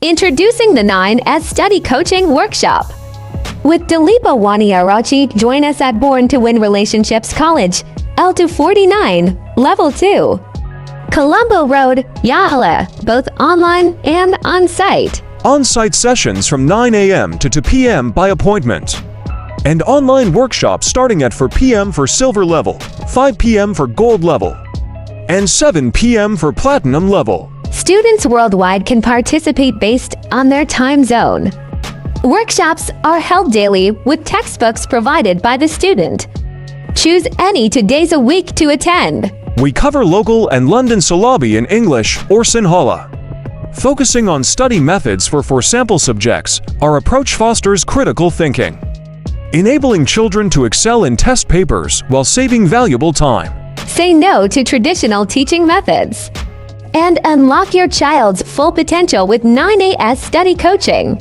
Introducing the 9S Study Coaching Workshop. With Dileepa Wanniarachchi, join us at Born to Win Relationships College, L249, Level 2. Colombo Road, Yala, both online and on-site. On-site sessions from 9 a.m. to 2 p.m. by appointment. And online workshops starting at 4 p.m. for Silver Level, 5 p.m. for Gold Level, and 7 p.m. for Platinum Level. Students worldwide can participate based on their time zone. Workshops are held daily with textbooks provided by the student. Choose any 2 days a week to attend. We cover local and London syllabi in English or Sinhala. Focusing on study methods for 4 sample subjects, our approach fosters critical thinking, enabling children to excel in test papers while saving valuable time. Say no to traditional teaching methods and unlock your child's full potential with 9AS Study Coaching.